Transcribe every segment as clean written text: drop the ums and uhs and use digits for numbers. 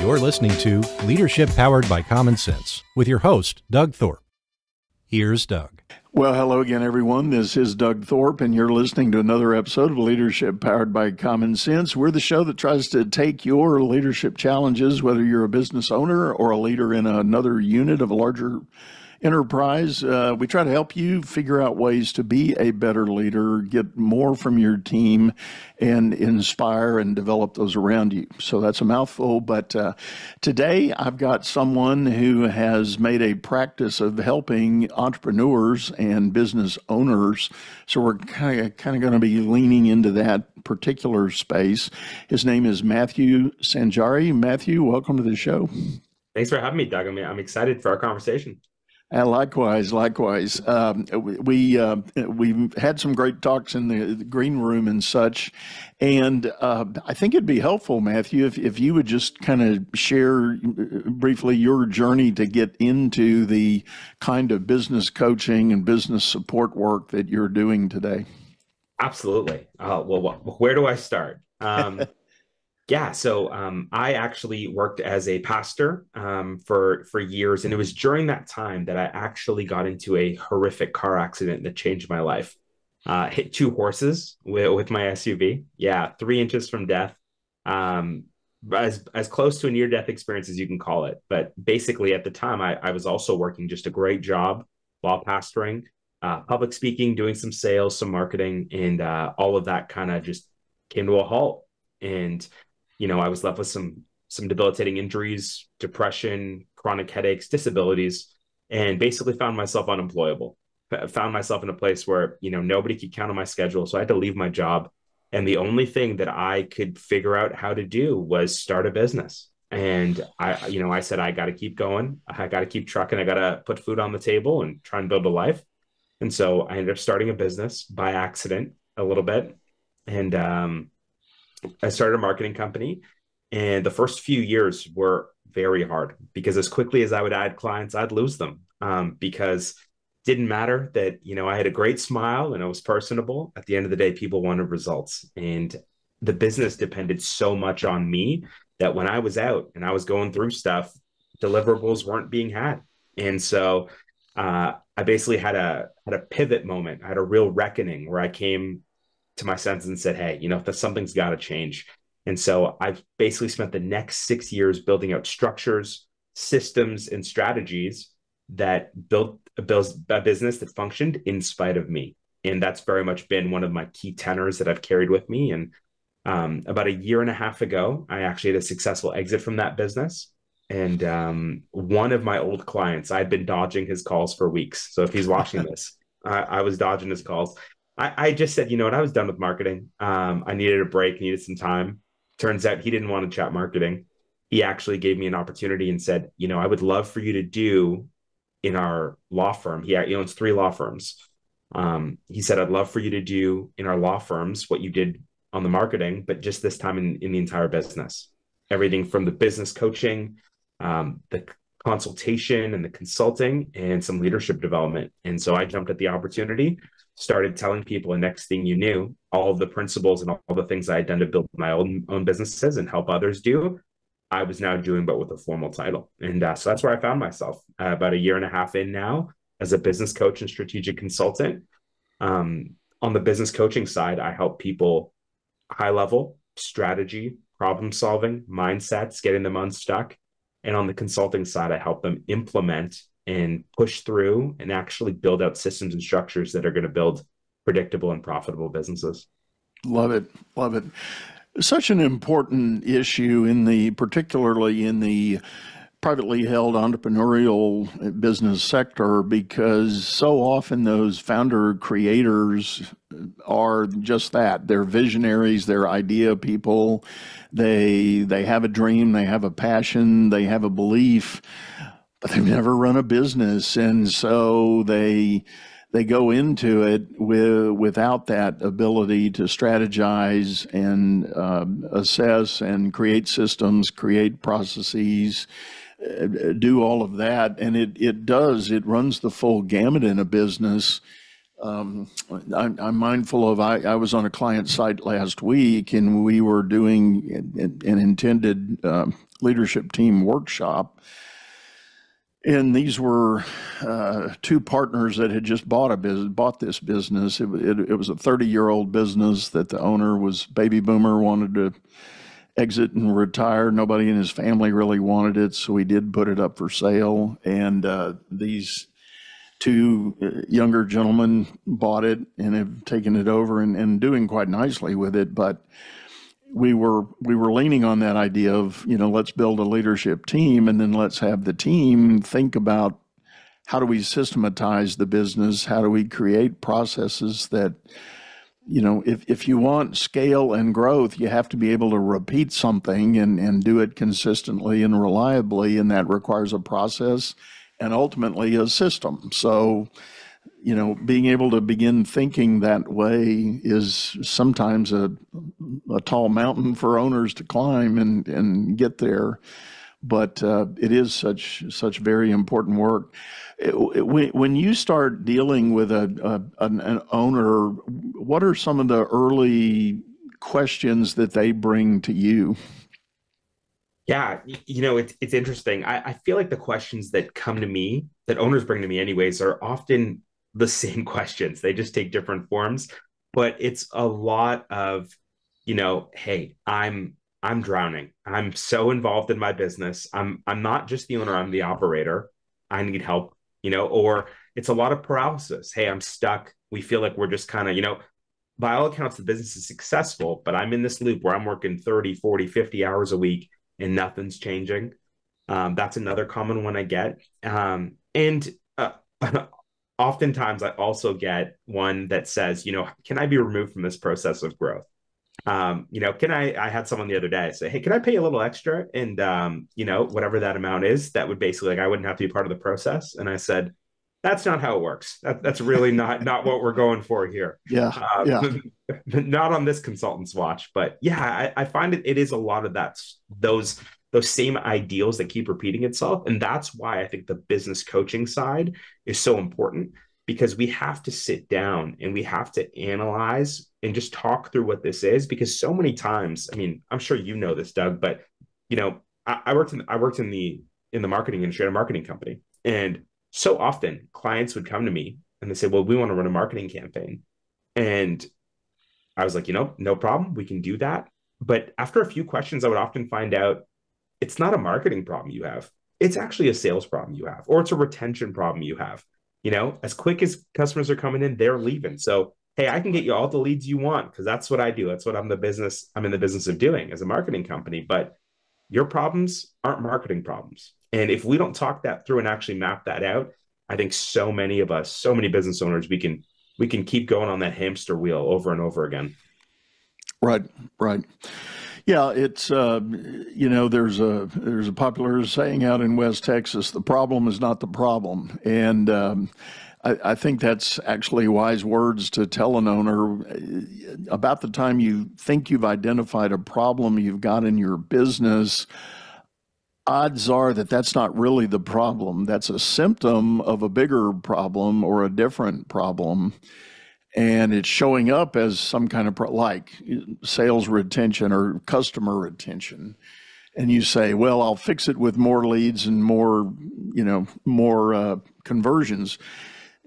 You're listening to Leadership Powered by Common Sense with your host, Doug Thorpe. Here's Doug. Well, hello again, everyone. This is Doug Thorpe, and you're listening to another episode of Leadership Powered by Common Sense. We're the show that tries to take your leadership challenges, whether you're a business owner or a leader in another unit of a larger enterprise. We try to help you figure out ways to be a better leader, get more from your team, and inspire and develop those around you. So that's a mouthful, but today I've got someone who has made a practice of helping entrepreneurs and business owners. So we're kind of going to be leaning into that particular space. His name is Matthew Sanjari. Matthew, welcome to the show. Thanks for having me, Doug. I'm excited for our conversation. Likewise. We've had some great talks in the green room and such, and I think it'd be helpful, Matthew, if you would just kind of share briefly your journey to get into the kind of business coaching and business support work that you're doing today. Absolutely. Well, where do I start? So I actually worked as a pastor for years, and it was during that time that I actually got into a horrific car accident that changed my life. Hit two horses with my SUV. 3 inches from death. As close to a near-death experience as you can call it. But basically, at the time, I was also working just a great job while pastoring, public speaking, doing some sales, some marketing, and all of that kind of just came to a halt. And I was left with some debilitating injuries, depression, chronic headaches, disabilities, and basically found myself unemployable. Found myself in a place where, nobody could count on my schedule. So I had to leave my job. And the only thing that I could figure out how to do was start a business. And I said, I got to keep going. I got to keep trucking. I got to put food on the table and try and build a life. And so I ended up starting a business by accident a little bit. And, I started a marketing company, and the first few years were very hard because as quickly as I would add clients, I'd lose them because it didn't matter that, I had a great smile and I was personable. At the end of the day, people wanted results, and the business depended so much on me that when I was out and I was going through stuff, deliverables weren't being had. And so I basically had a pivot moment. I had a real reckoning where I came to my senses and said, hey, something's got to change. And so I've basically spent the next 6 years building out structures, systems, and strategies that built a business that functioned in spite of me. And that's very much been one of my key tenors that I've carried with me. And about a year and a half ago, I actually had a successful exit from that business. And one of my old clients, I'd been dodging his calls for weeks. So if he's watching this, I was dodging his calls. I just said, I was done with marketing. I needed a break, needed some time. Turns out he didn't want to chat marketing. He actually gave me an opportunity and said, I would love for you to do in our law firm. He owns 3 law firms. He said, I'd love for you to do in our law firms what you did on the marketing, but just this time in the entire business. Everything from the business coaching, the consultation and the consulting, and some leadership development. And so I jumped at the opportunity, started telling people, and next thing you knew, all of the principles and all the things I had done to build my own businesses and help others do, I was now doing, but with a formal title. And so that's where I found myself about a year and a half in now as a business coach and strategic consultant. On the business coaching side, I help people high level strategy, problem solving, mindsets, getting them unstuck. And on the consulting side, I help them implement and push through and actually build out systems and structures that are going to build predictable and profitable businesses. Love it. Such an important issue particularly in the privately held entrepreneurial business sector, because so often those founder creators are just that. They're visionaries, they're idea people. They have a dream, they have a passion, they have a belief, but they've never run a business. And so they go into it without that ability to strategize and assess and create systems, create processes, do all of that. And it runs the full gamut in a business. I'm mindful of, I was on a client site last week and we were doing an intended leadership team workshop. And these were two partners that had just bought this business. It was a 30-year-old business that the owner was baby boomer, wanted to exit and retire. Nobody in his family really wanted it, so we did put it up for sale. And these two younger gentlemen bought it and have taken it over and doing quite nicely with it. But we were leaning on that idea of, let's build a leadership team and then let's have the team think about how do we systematize the business? How do we create processes that, if you want scale and growth, you have to be able to repeat something and do it consistently and reliably. And that requires a process and ultimately a system. So, being able to begin thinking that way is sometimes a tall mountain for owners to climb and get there. But it is such very important work. When you start dealing with an owner, what are some of the early questions that they bring to you? Yeah, it's interesting. I feel like the questions that come to me, that owners bring to me anyways, are often the same questions. They just take different forms, but it's a lot of, hey, I'm drowning. I'm so involved in my business. I'm not just the owner, I'm the operator. I need help, or it's a lot of paralysis. Hey, I'm stuck. We feel like we're just kind of, by all accounts, the business is successful, but I'm in this loop where I'm working 30, 40, 50 hours a week and nothing's changing. That's another common one I get. And oftentimes I also get one that says, can I be removed from this process of growth? I had someone the other day say, hey, can I pay a little extra? And, whatever that amount is, that would basically, like, I wouldn't have to be part of the process. And I said, that's not how it works. That's really not what we're going for here. Yeah. Not on this consultant's watch, but yeah, I find it is a lot of those same ideals that keep repeating itself. And that's why I think the business coaching side is so important, because we have to sit down and we have to analyze and just talk through what this is. Because so many times, I mean, I'm sure you know this, Doug, but I worked in the marketing industry at a marketing company, and so often clients would come to me and they say, well, we want to run a marketing campaign. And I was like, no problem, we can do that. But after a few questions, I would often find out it's not a marketing problem you have. It's actually a sales problem you have, or it's a retention problem you have. As quick as customers are coming in, they're leaving. So, hey, I can get you all the leads you want, because that's what I do. That's what I'm in the business of doing as a marketing company. But your problems aren't marketing problems. And if we don't talk that through and actually map that out, I think so many of us, so many business owners, we can keep going on that hamster wheel over and over again. Right. Yeah, it's there's a popular saying out in West Texas: the problem is not the problem, and I think that's actually wise words to tell an owner. About the time you think you've identified a problem you've got in your business, odds are that that's not really the problem. That's a symptom of a bigger problem or a different problem. And it's showing up as some kind of like sales retention or customer retention. And you say, well, I'll fix it with more leads and more conversions.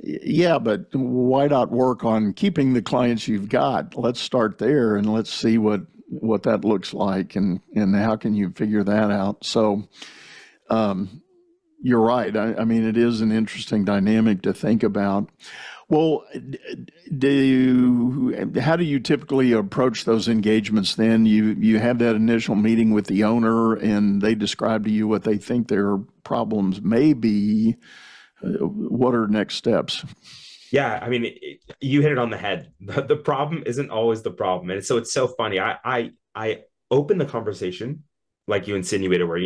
Yeah, but why not work on keeping the clients you've got? Let's start there and let's see what that looks like and how can you figure that out. So you're right. I mean, it is an interesting dynamic to think about. Well, how do you typically approach those engagements then? You have that initial meeting with the owner and they describe to you what they think their problems may be. What are next steps? Yeah, I mean, you hit it on the head. The problem isn't always the problem. And so it's so funny. I open the conversation like you insinuated, where,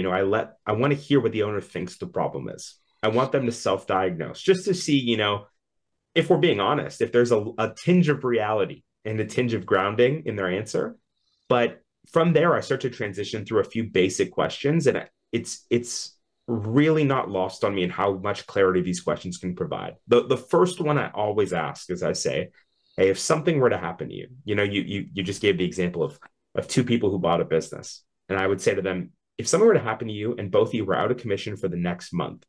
I want to hear what the owner thinks the problem is. I want them to self-diagnose just to see, if we're being honest, if there's a tinge of reality and a tinge of grounding in their answer. But from there, I start to transition through a few basic questions. And it's really not lost on me and how much clarity these questions can provide. The first one I always ask is, I say, hey, if something were to happen to you, you just gave the example of two people who bought a business. And I would say to them, if something were to happen to you and both of you were out of commission for the next month,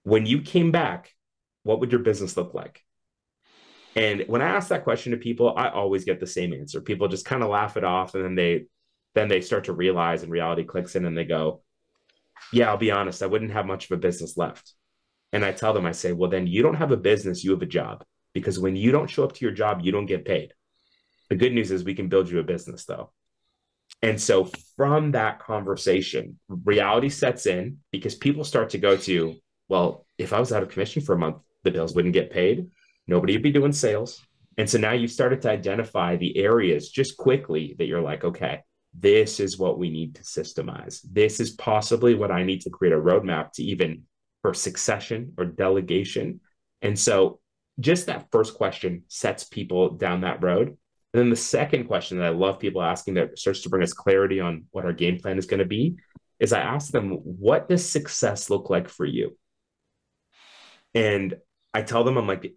when you came back, what would your business look like? And when I ask that question to people, I always get the same answer. People just kind of laugh it off, and then they start to realize, and reality clicks in, and they go, yeah, I'll be honest, I wouldn't have much of a business left. And I tell them, I say, well, then you don't have a business, you have a job. Because when you don't show up to your job, you don't get paid. The good news is we can build you a business, though. And so from that conversation, reality sets in, because people start to go to, well, if I was out of commission for a month, the bills wouldn't get paid. Nobody would be doing sales. And so now you've started to identify the areas just quickly that you're like, okay, this is what we need to systemize. This is possibly what I need to create a roadmap to, even for succession or delegation. And so just that first question sets people down that road. And then the second question that I love people asking, that starts to bring us clarity on what our game plan is going to be, is I ask them, what does success look like for you? And I tell them, I'm like,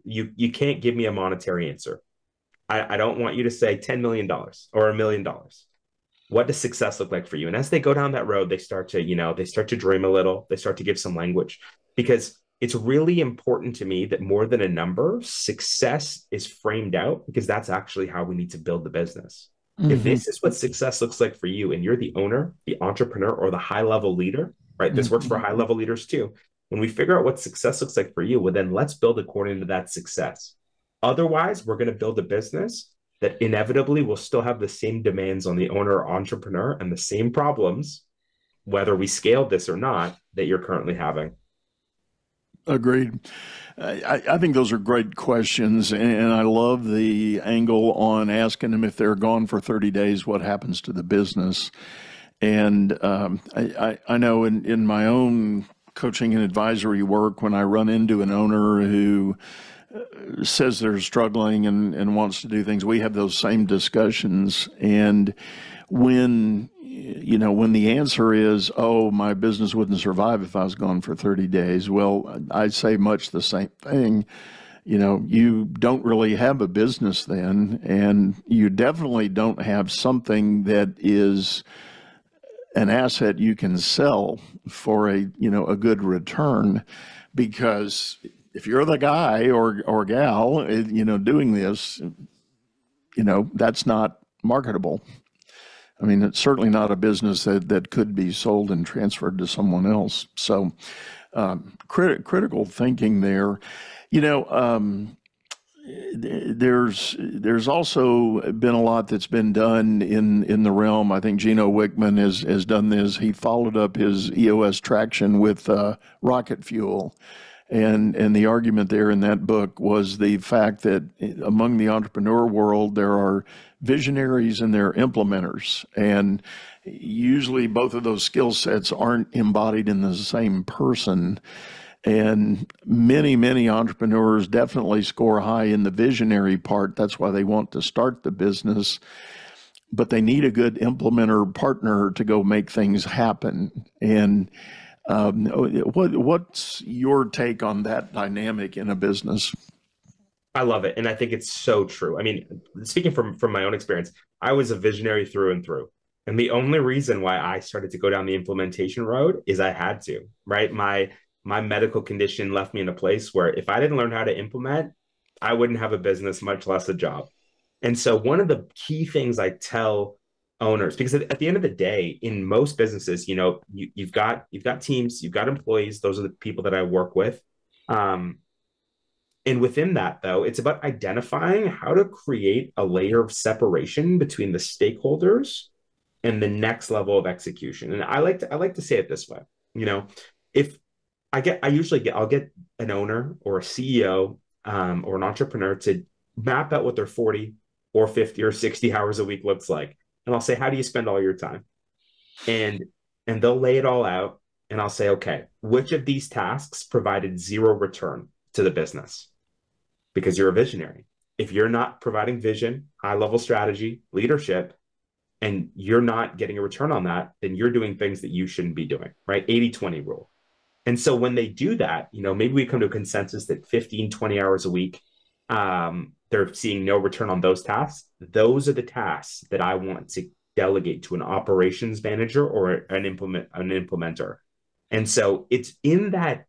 you can't give me a monetary answer. I don't want you to say $10 million or $1 million. What does success look like for you? And as they go down that road, they start to dream a little. They start to give some language, because it's really important to me that more than a number, success is framed out, because that's actually how we need to build the business. Mm-hmm. If this is what success looks like for you, and you're the owner, the entrepreneur, or the high-level leader, right? This works for high-level leaders too. When we figure out what success looks like for you, well, then let's build according to that success. Otherwise, we're going to build a business that inevitably will still have the same demands on the owner or entrepreneur, and the same problems, whether we scaled this or not, that you're currently having. Agreed. I think those are great questions, and I love the angle on asking them, if they're gone for 30 days, what happens to the business? And I know in my own coaching and advisory work, when I run into an owner who says they're struggling and wants to do things, we have those same discussions. And when the answer is, oh, my business wouldn't survive if I was gone for 30 days, well, I say much the same thing. You don't really have a business then, and you definitely don't have something that is an asset you can sell for a good return. Because if you're the guy or gal, doing this, that's not marketable. I mean, it's certainly not a business that could be sold and transferred to someone else. So critical thinking there. There's also been a lot that's been done in the realm. I think Gino Wickman has done this. He followed up his EOS traction with rocket fuel. And the argument there in that book was the fact that among the entrepreneur world, there are visionaries and there are implementers. And usually both of those skill sets aren't embodied in the same person. And many entrepreneurs definitely score high in the visionary part. That's why they want to start the business. But they need a good implementer partner to go make things happen. And what's your take on that dynamic in a business? I love it. And I think it's so true. I mean, speaking from my own experience, I was a visionary through and through. And the only reason why I started to go down the implementation road is I had to, right? My medical condition left me in a place where if I didn't learn how to implement, I wouldn't have a business, much less a job. And so one of the key things I tell owners, because at the end of the day, in most businesses, you've got teams, you've got employees. Those are the people that I work with. And within that, though, it's about identifying how to create a layer of separation between the stakeholders and the next level of execution. And I like to say it this way, if I'll get an owner or a CEO or an entrepreneur to map out what their 40 or 50 or 60 hours a week looks like. And I'll say, how do you spend all your time? And they'll lay it all out. And I'll say, okay, which of these tasks provided zero return to the business? Because you're a visionary. If you're not providing vision, high-level strategy, leadership, and you're not getting a return on that, then you're doing things that you shouldn't be doing, right? 80-20 rule. And so when they do that, maybe we come to a consensus that 15, 20 hours a week, they're seeing no return on those tasks. Those are the tasks that I want to delegate to an operations manager or an implementer. And so it's in that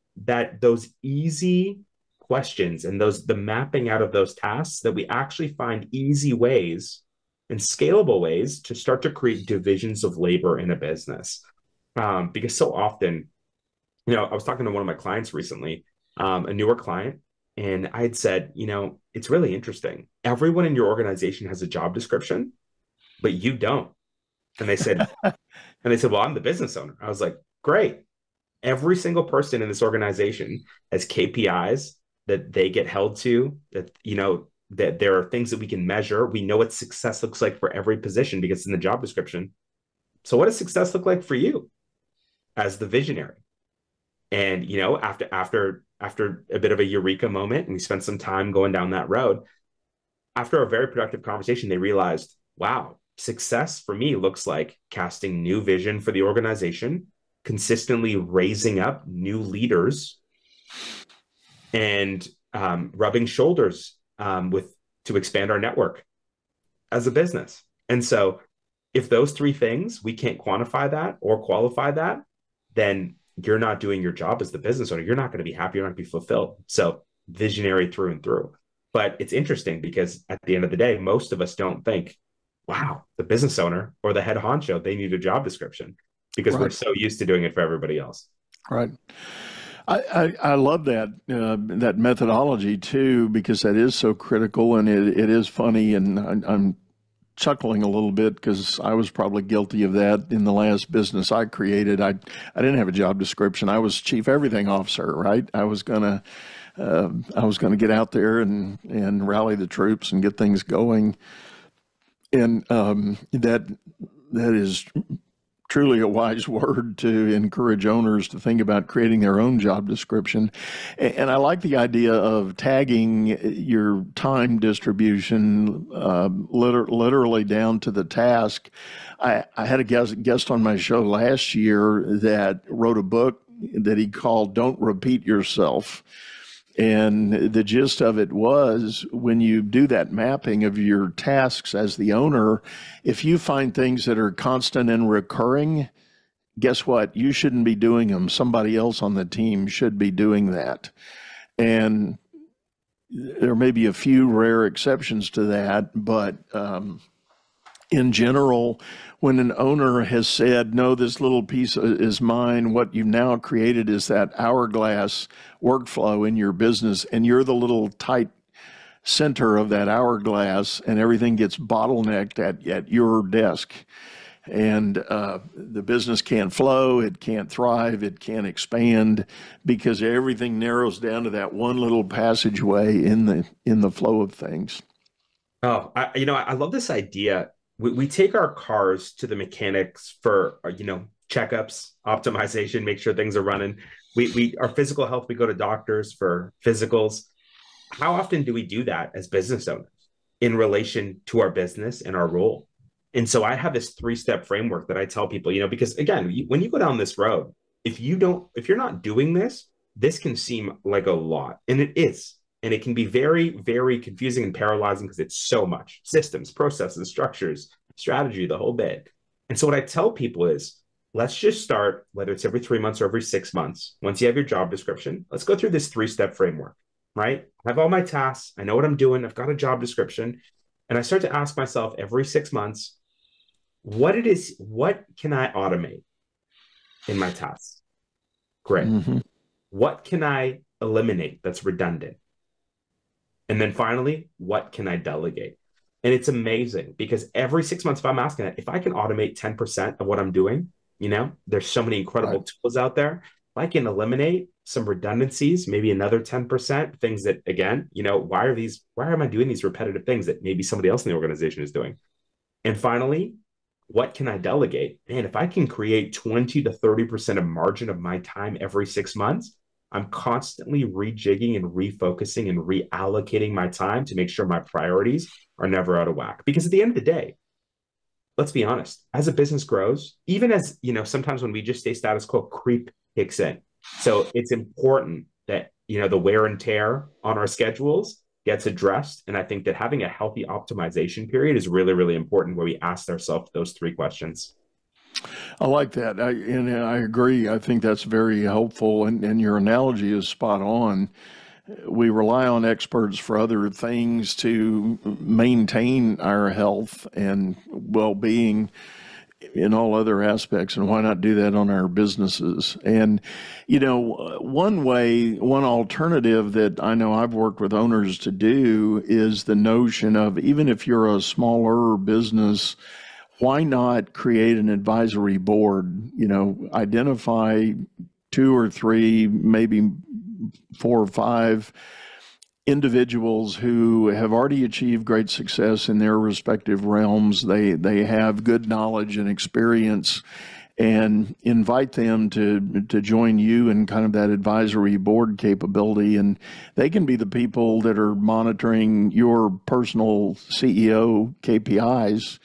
those easy questions and the mapping out of those tasks that we actually find easy ways and scalable ways to start to create divisions of labor in a business. Because so often, I was talking to one of my clients recently, a newer client, and I had said, it's really interesting. Everyone in your organization has a job description, but you don't. And they said, well, I'm the business owner. I was like, great. Every single person in this organization has KPIs that they get held to, that, that there are things that we can measure. We know what success looks like for every position because it's in the job description. So what does success look like for you as the visionary? And, after a bit of a eureka moment, and we spent some time going down that road, after a very productive conversation, they realized, wow, success for me looks like casting new vision for the organization, consistently raising up new leaders, and rubbing shoulders to expand our network as a business. And so if those three things, we can't quantify that or qualify that, then you're not doing your job as the business owner. You're not going to be happy. You're not going to be fulfilled. So visionary through and through. But it's interesting because at the end of the day, most of us don't think, wow, the business owner or the head honcho, they need a job description, because we're so used to doing it for everybody else. Right. I love that that methodology too, because that is so critical, and it is funny, and I'm chuckling a little bit because I was probably guilty of that in the last business I created. I didn't have a job description. I was chief everything officer, right? I was gonna get out there and rally the troops and get things going, and that is truly a wise word to encourage owners to think about creating their own job description. And I like the idea of tagging your time distribution literally down to the task. I had a guest on my show last year that wrote a book that he called Don't Repeat Yourself. And the gist of it was, when you do that mapping of your tasks as the owner, if you find things that are constant and recurring, guess what? You shouldn't be doing them. Somebody else on the team should be doing that. And there may be a few rare exceptions to that, but in general, when an owner has said, no, this little piece is mine, what you've now created is that hourglass workflow in your business, and you're the little tight center of that hourglass, and everything gets bottlenecked at your desk. And the business can't flow, it can't thrive, it can't expand, because everything narrows down to that one little passageway in the flow of things. Oh, I love this idea. We take our cars to the mechanics for, checkups, optimization, make sure things are running. Our physical health, we go to doctors for physicals. How often do we do that as business owners in relation to our business and our role? And so I have this 3-step framework that I tell people, because again, when you go down this road, if you're not doing this, this can seem like a lot, and it is. And it can be very, very confusing and paralyzing because it's so much: systems, processes, structures, strategy, the whole bit. And so what I tell people is, let's just start, whether it's every 3 months or every 6 months, once you have your job description, let's go through this 3-step framework, right? I have all my tasks. I know what I'm doing. I've got a job description. And I start to ask myself every 6 months, what can I automate in my tasks? Great. Mm-hmm. What can I eliminate that's redundant? And then finally, what can I delegate? And it's amazing because every 6 months, if I'm asking that, if I can automate 10% of what I'm doing, there's so many incredible tools out there. If I can eliminate some redundancies, maybe another 10%, things that, again, why am I doing these repetitive things that maybe somebody else in the organization is doing? And finally, what can I delegate? And if I can create 20 to 30% of margin of my time every 6 months, I'm constantly rejigging and refocusing and reallocating my time to make sure my priorities are never out of whack. Because at the end of the day, let's be honest, as a business grows, even as, sometimes when we just stay status quo, creep kicks in. So it's important that, the wear and tear on our schedules gets addressed. And I think that having a healthy optimization period is really, really important, where we ask ourselves those three questions. I like that. And I agree. I think that's very helpful. And your analogy is spot on. We rely on experts for other things to maintain our health and well-being in all other aspects, and why not do that on our businesses? And one alternative that I know I've worked with owners to do is the notion of, even if you're a smaller business, why not create an advisory board? Identify 2 or 3, maybe 4 or 5 individuals who have already achieved great success in their respective realms. They have good knowledge and experience, and invite them to join you in kind of that advisory board capability. And they can be the people that are monitoring your personal CEO KPIs.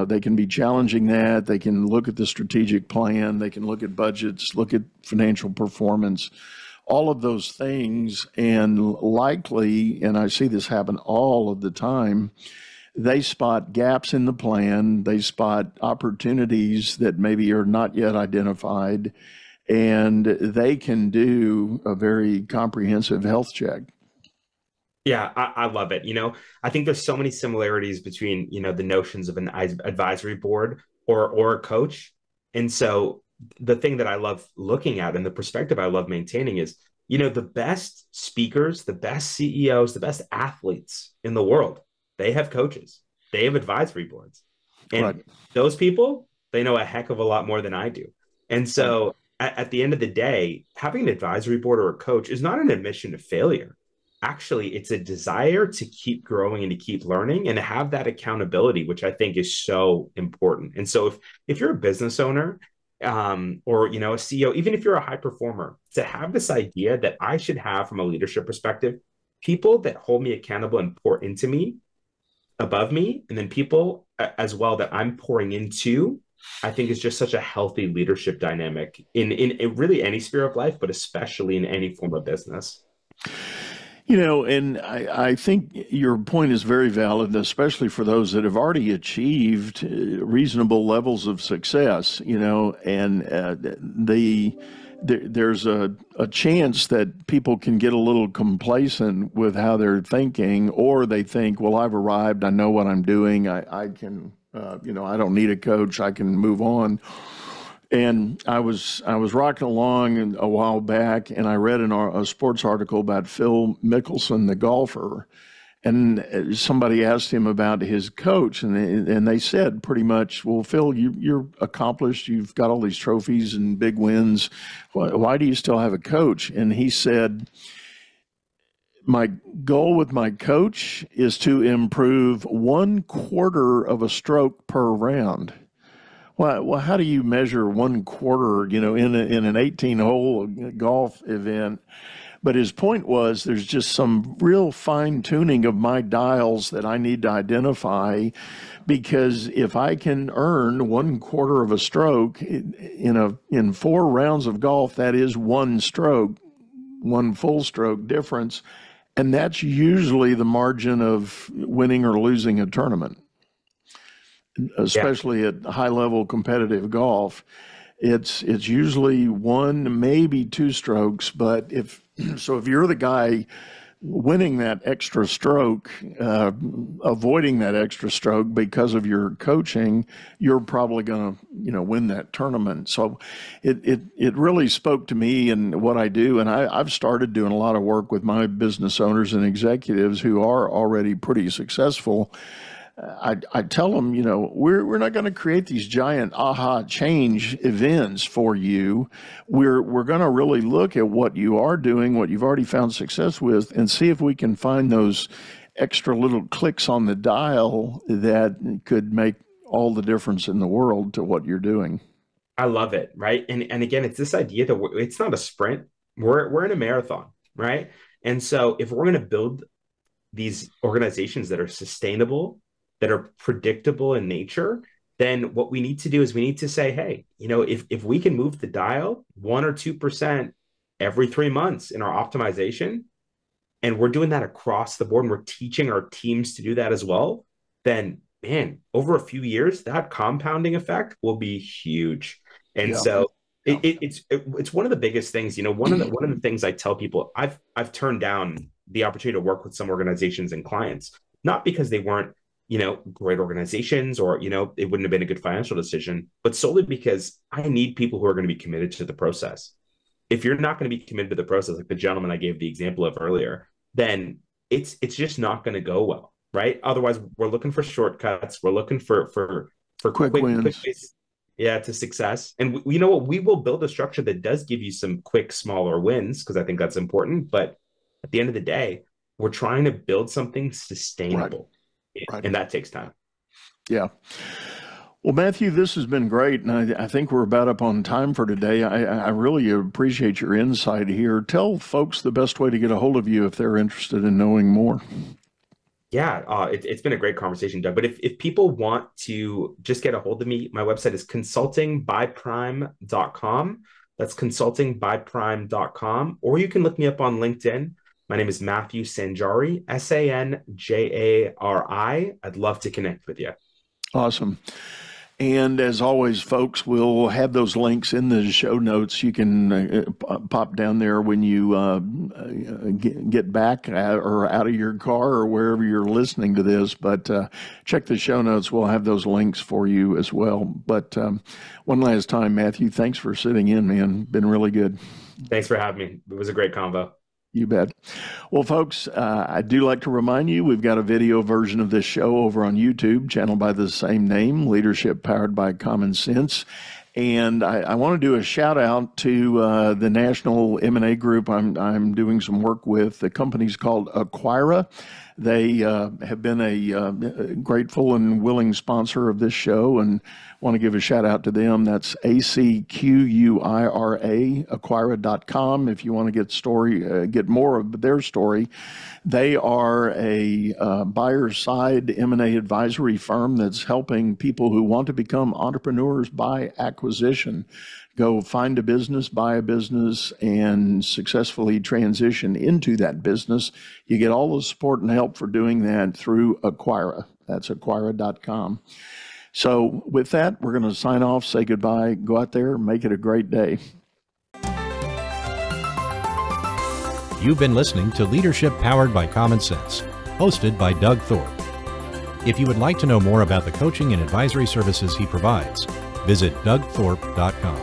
They can be challenging that. They can look at the strategic plan. They can look at budgets, look at financial performance, all of those things. And likely, and I see this happen all of the time, they spot gaps in the plan. They spot opportunities that maybe are not yet identified, and they can do a very comprehensive health check. Yeah, I love it. I think there's so many similarities between, the notions of an advisory board or a coach. And so the thing that I love looking at and the perspective I love maintaining is, the best speakers, the best CEOs, the best athletes in the world, they have coaches, they have advisory boards. And Right. those people, they know a heck of a lot more than I do. And so at the end of the day, having an advisory board or a coach is not an admission to failure. Actually, it's a desire to keep growing and to keep learning and to have that accountability, which I think is so important. And so if you're a business owner, or a CEO, even if you're a high performer, to have this idea that I should have, from a leadership perspective, people that hold me accountable and pour into me above me, and then people as well that I'm pouring into, I think is just such a healthy leadership dynamic in really any sphere of life, but especially in any form of business. And I think your point is very valid, especially for those that have already achieved reasonable levels of success, and there's a chance that people can get a little complacent with how they're thinking, or they think, well, I've arrived, I know what I'm doing, I can, I don't need a coach, I can move on. And I was rocking along a while back, and I read a sports article about Phil Mickelson, the golfer, and somebody asked him about his coach, and they said pretty much, well, Phil, you're accomplished, you've got all these trophies and big wins, why do you still have a coach? And he said, my goal with my coach is to improve 1/4 of a stroke per round. Well, how do you measure 1/4, in an 18-hole golf event? But his point was, there's just some real fine tuning of my dials that I need to identify, because if I can earn 1/4 of a stroke in 4 rounds of golf, that is 1 stroke, 1 full stroke difference, and that's usually the margin of winning or losing a tournament. Especially at high-level competitive golf, it's usually 1, maybe 2 strokes. But if you're the guy winning that extra stroke, avoiding that extra stroke because of your coaching, you're probably going to win that tournament. So it really spoke to me and what I do, and I've started doing a lot of work with my business owners and executives who are already pretty successful. I tell them, we're not going to create these giant aha change events for you. We're going to really look at what you are doing, what you've already found success with, and see if we can find those extra little clicks on the dial that could make all the difference in the world to what you're doing. I love it, right? And again, it's this idea that it's not a sprint. We're in a marathon, right? And so if we're going to build these organizations that are sustainable, that are predictable in nature, then what we need to do is we need to say, hey, if we can move the dial 1 or 2% every 3 months in our optimization, and we're doing that across the board, and we're teaching our teams to do that as well, then man, over a few years, that compounding effect will be huge. And so it's one of the biggest things. One of the things I tell people, I've turned down the opportunity to work with some organizations and clients, not because they weren't great organizations or it wouldn't have been a good financial decision, but solely because I need people who are going to be committed to the process. If you're not going to be committed to the process, like the gentleman I gave the example of earlier, then it's just not going to go well, right? Otherwise, we're looking for shortcuts. We're looking for quick wins. Quick ways, to success. And you know what? We will build a structure that does give you some quick, smaller wins, because I think that's important. But at the end of the day, we're trying to build something sustainable. Right. And that takes time. Yeah. Well, Matthew, this has been great, and I think we're about up on time for today. I really appreciate your insight here. Tell folks the best way to get a hold of you if they're interested in knowing more. Yeah, it's been a great conversation, Doug. But if people want to just get a hold of me, my website is consultingbyprime.com. That's consultingbyprime.com. Or you can look me up on LinkedIn. My name is Matthew Sanjari, Sanjari. I'd love to connect with you. Awesome. And as always, folks, we'll have those links in the show notes. You can pop down there when you get back or out of your car or wherever you're listening to this. But check the show notes. We'll have those links for you as well. But one last time, Matthew, thanks for sitting in, man. Been really good. Thanks for having me. It was a great convo. You bet. Well, folks, I do like to remind you, we've got a video version of this show over on YouTube, channel by the same name, Leadership Powered by Common Sense. And I want to do a shout out to the national M&A group I'm doing some work with. The company's called Acquira. They have been a grateful and willing sponsor of this show, and want to give a shout out to them. That's ACQUIRA, Acquira.com. If you want to get more of their story, they are a buyer side M&A advisory firm that's helping people who want to become entrepreneurs by acquisition go find a business, buy a business, and successfully transition into that business. You get all the support and help for doing that through Acquira. That's Acquira.com. So with that, we're going to sign off, say goodbye, go out there, make it a great day. You've been listening to Leadership Powered by Common Sense, hosted by Doug Thorpe. If you would like to know more about the coaching and advisory services he provides, visit DougThorpe.com.